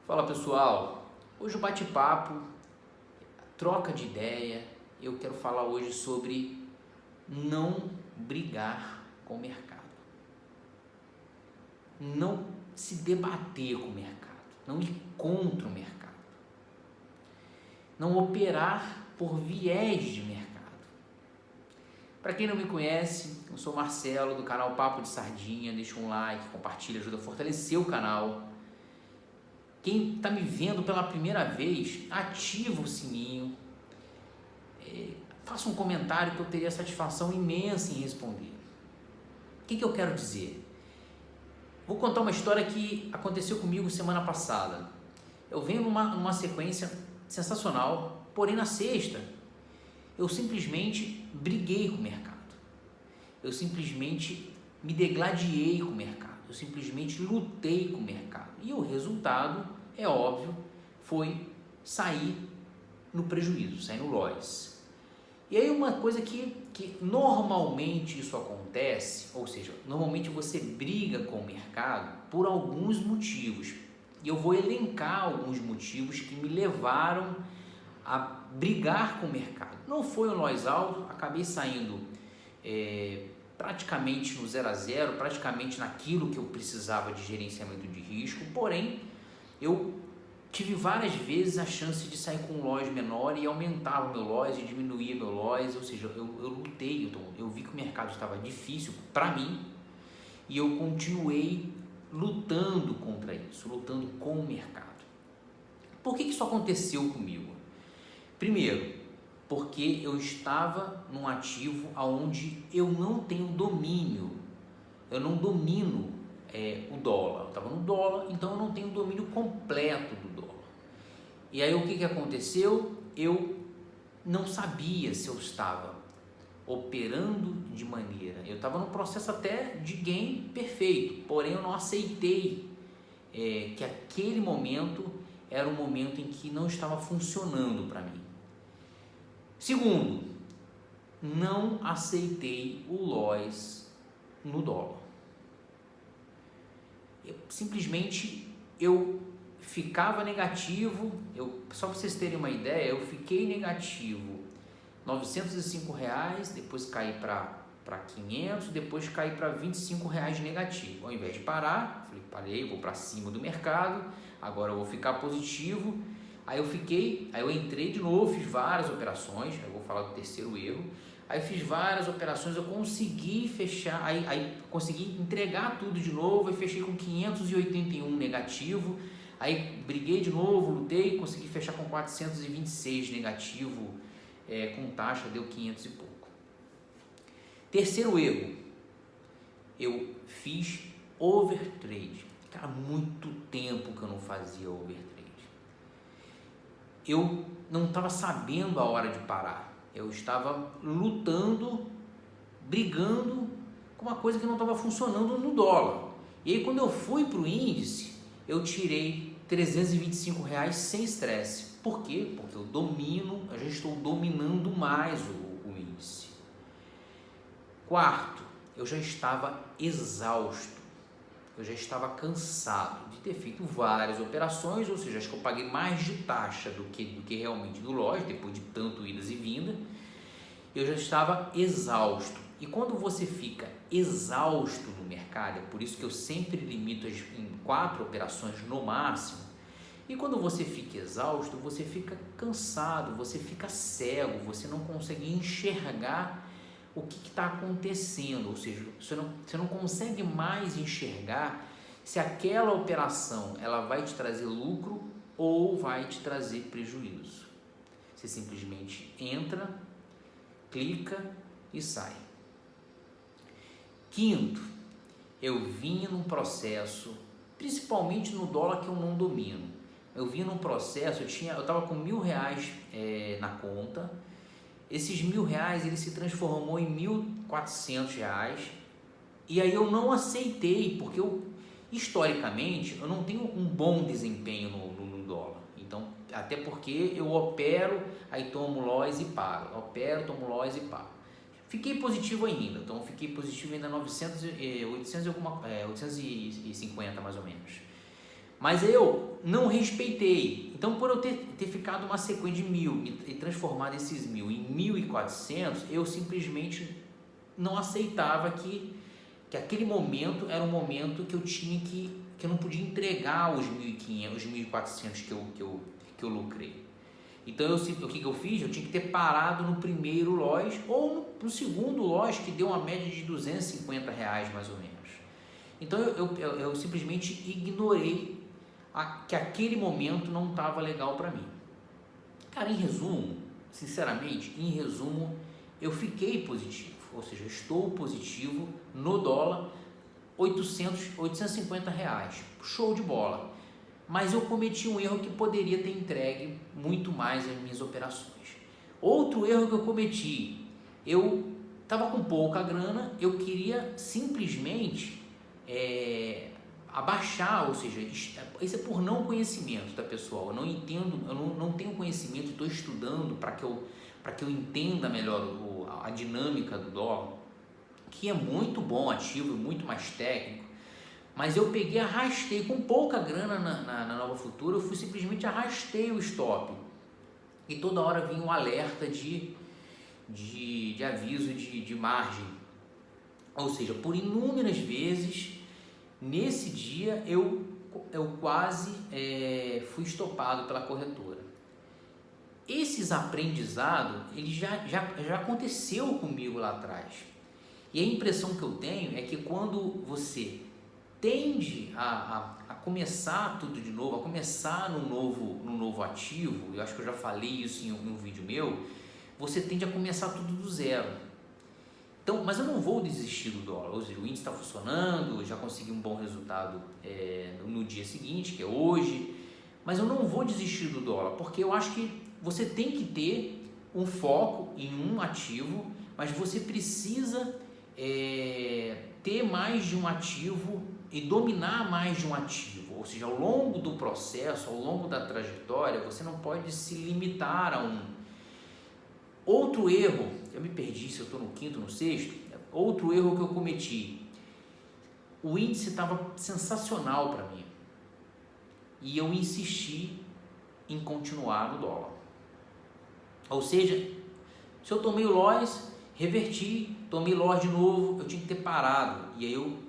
Fala pessoal, hoje o bate-papo, troca de ideia, eu quero falar hoje sobre não brigar com o mercado, não se debater com o mercado, não ir contra o mercado, não operar por viés de mercado. Para quem não me conhece, eu sou o Marcelo do canal Papo de Sardinha, deixa um like, compartilha, ajuda a fortalecer o canal. Quem está me vendo pela primeira vez, ativa o sininho, faça um comentário que eu teria satisfação imensa em responder. O que eu quero dizer? Vou contar uma história que aconteceu comigo semana passada. Eu venho numa sequência sensacional, porém na sexta eu simplesmente briguei com o mercado. Eu simplesmente me degladiei com o mercado. Eu simplesmente lutei com o mercado. E o resultado, é óbvio, foi sair no prejuízo, sair no loss. E aí uma coisa que normalmente isso acontece, ou seja, normalmente você briga com o mercado por alguns motivos. E eu vou elencar alguns motivos que me levaram a brigar com o mercado. Não foi um loss alto, acabei saindo praticamente no 0 a 0, praticamente naquilo que eu precisava de gerenciamento de risco, porém eu tive várias vezes a chance de sair com um loss menor e aumentava o meu loss e diminuía meu loss, ou seja, eu lutei, eu vi que o mercado estava difícil para mim e eu continuei lutando contra isso, lutando com o mercado. Por que isso aconteceu comigo? Primeiro, porque eu estava num ativo onde eu não tenho domínio, eu não domino o dólar, eu estava no dólar, então eu não tenho domínio completo do dólar. E aí o que aconteceu? Eu não sabia se eu estava operando de maneira, eu estava num processo até de gain perfeito, porém eu não aceitei que aquele momento era um momento em que não estava funcionando para mim. Segundo, não aceitei o loss no dólar. Eu ficava negativo, só para vocês terem uma ideia, eu fiquei negativo R$905, depois caí para 500, depois caí para R$25 negativo. Ao invés de parar, parei, vou para cima do mercado, agora eu vou ficar positivo. Aí eu entrei de novo, fiz várias operações, eu vou falar do terceiro erro. Aí fiz várias operações, eu consegui fechar, aí consegui entregar tudo de novo, aí fechei com 581 negativo, aí briguei de novo, lutei, consegui fechar com 426 negativo, com taxa deu 500 e pouco. Terceiro erro, eu fiz overtrade. Cara, muito tempo que eu não fazia overtrade. Eu não estava sabendo a hora de parar. Eu estava lutando, brigando com uma coisa que não estava funcionando no dólar. E aí quando eu fui para o índice, eu tirei R$325 sem estresse. Por quê? Porque eu já estou dominando mais o índice. Quarto, eu já estava exausto. Eu já estava cansado de ter feito várias operações, ou seja, acho que eu paguei mais de taxa do que realmente do loss, depois de tanto idas e vindas. Eu já estava exausto. E quando você fica exausto no mercado, é por isso que eu sempre limito em 4 operações no máximo. E quando você fica exausto, você fica cansado, você fica cego, você não consegue enxergar o que está acontecendo, ou seja, você não consegue mais enxergar se aquela operação ela vai te trazer lucro ou vai te trazer prejuízo. Você simplesmente entra, clica e sai. Quinto, eu vinha num processo, principalmente no dólar que eu não domino, eu vinha num processo, eu estava com R$1.000 na conta. Esses R$1.000 ele se transformou em R$1.400 e aí eu não aceitei, porque historicamente eu não tenho um bom desempenho no dólar. Então, até porque eu opero, aí tomo loss e paro, opero, tomo loss e paro. Fiquei positivo ainda, então fiquei positivo ainda 850 mais ou menos. Mas eu não respeitei. Então, por eu ter ficado uma sequência de 1.000 e transformado esses 1.000 em 1.400, eu simplesmente não aceitava que aquele momento era um momento que eu tinha que eu não podia entregar os 1.500, os 1.400 que eu lucrei. Então, o que eu fiz? Eu tinha que ter parado no primeiro loja ou no segundo loja, que deu uma média de R$250 mais ou menos. Então, eu simplesmente ignorei que aquele momento não estava legal para mim. Cara, em resumo, sinceramente, eu fiquei positivo, ou seja, estou positivo no dólar, R$850, show de bola. Mas eu cometi um erro que poderia ter entregue muito mais as minhas operações. Outro erro que eu cometi, eu estava com pouca grana, eu queria simplesmente abaixar, ou seja, isso é por não conhecimento, tá, pessoal? Eu não entendo, eu não tenho conhecimento, estou estudando para que eu entenda melhor a dinâmica do dólar, que é muito bom ativo, muito mais técnico, mas eu peguei, arrastei com pouca grana na Nova Futura, eu simplesmente arrastei o stop e toda hora vinha um alerta de aviso de margem, ou seja, por inúmeras vezes nesse dia eu quase fui estopado pela corretora. Esses aprendizados, ele já aconteceu comigo lá atrás. E a impressão que eu tenho é que quando você tende a começar tudo de novo, a começar no novo ativo, eu acho que eu já falei isso em um vídeo meu, você tende a começar tudo do zero. Então, mas eu não vou desistir do dólar, ou seja, o índice está funcionando, já consegui um bom resultado no dia seguinte, que é hoje, mas eu não vou desistir do dólar, porque eu acho que você tem que ter um foco em um ativo, mas você precisa ter mais de um ativo e dominar mais de um ativo, ou seja, ao longo do processo, ao longo da trajetória, você não pode se limitar a um. Outro erro, eu me perdi se eu estou no quinto, no sexto, outro erro que eu cometi, o índice estava sensacional para mim e eu insisti em continuar no dólar, ou seja, se eu tomei o loss, reverti, tomei loss de novo, eu tinha que ter parado e aí eu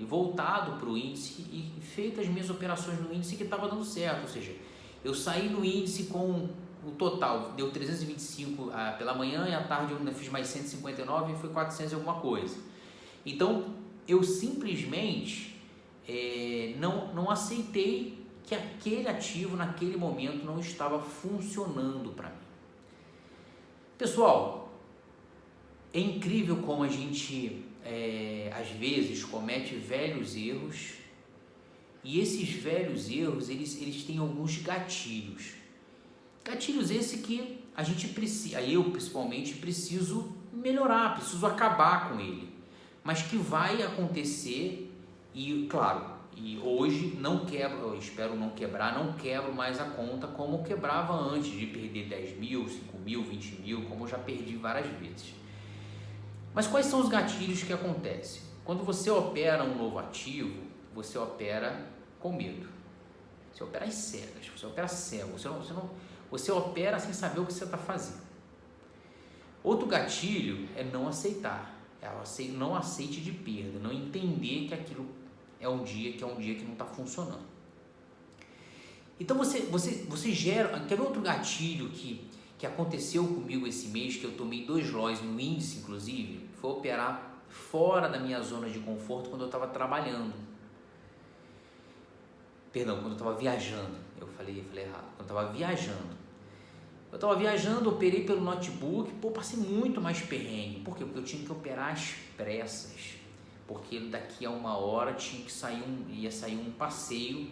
voltado para o índice e feito as minhas operações no índice que estava dando certo, ou seja, eu saí no índice com o total, deu 325 pela manhã e à tarde eu ainda fiz mais 159 e foi 400 e alguma coisa. Então eu simplesmente não aceitei que aquele ativo naquele momento não estava funcionando para mim. Pessoal, é incrível como a gente às vezes comete velhos erros e esses velhos erros eles têm alguns gatilhos. Gatilhos esse que a gente precisa, eu principalmente preciso melhorar, preciso acabar com ele, mas que vai acontecer e claro, e hoje não quebro, eu espero não quebrar, não quebro mais a conta como eu quebrava antes de perder 10 mil, 5 mil, 20 mil, como eu já perdi várias vezes. Mas quais são os gatilhos que acontecem? Quando você opera um novo ativo, você opera com medo, você opera às cegas, você opera cego, você opera sem saber o que você está fazendo. Outro gatilho é não aceitar, não aceite de perda, não entender que aquilo é um dia que não está funcionando. Então você gera, quer ver outro gatilho que aconteceu comigo esse mês, que eu tomei 2 loss no índice inclusive, foi operar fora da minha zona de conforto quando eu estava trabalhando. Perdão, quando eu estava viajando, eu falei errado, quando eu estava viajando. Eu estava viajando, operei pelo notebook, passei muito mais perrengue. Por quê? Porque eu tinha que operar às pressas, porque daqui a 1 hora ia sair um passeio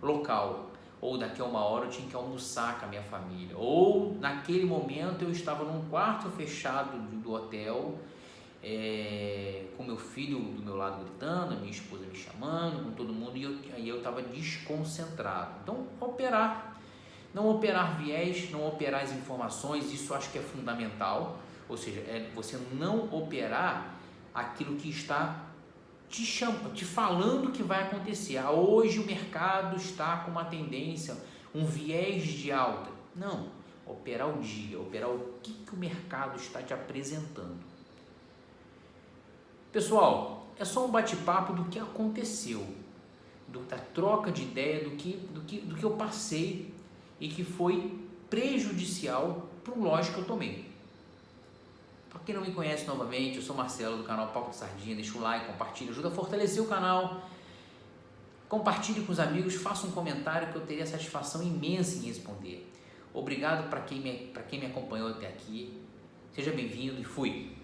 local, ou daqui a 1 hora eu tinha que almoçar com a minha família, ou naquele momento eu estava num quarto fechado do hotel, com meu filho do meu lado gritando, a minha esposa me chamando, com todo mundo, e aí eu estava desconcentrado. Então, não operar viés, não operar as informações, isso acho que é fundamental, ou seja, você não operar aquilo que está te falando o que vai acontecer. Hoje o mercado está com uma tendência, um viés de alta. Não, operar o dia, operar o que o mercado está te apresentando. Pessoal, é só um bate-papo do que aconteceu, da troca de ideia, do que eu passei e que foi prejudicial para o lote que eu tomei. Para quem não me conhece novamente, eu sou Marcelo do canal Papo de Sardinha. Deixa o like, compartilha, ajuda a fortalecer o canal. Compartilhe com os amigos, faça um comentário que eu teria satisfação imensa em responder. Obrigado para quem me acompanhou até aqui. Seja bem-vindo e fui!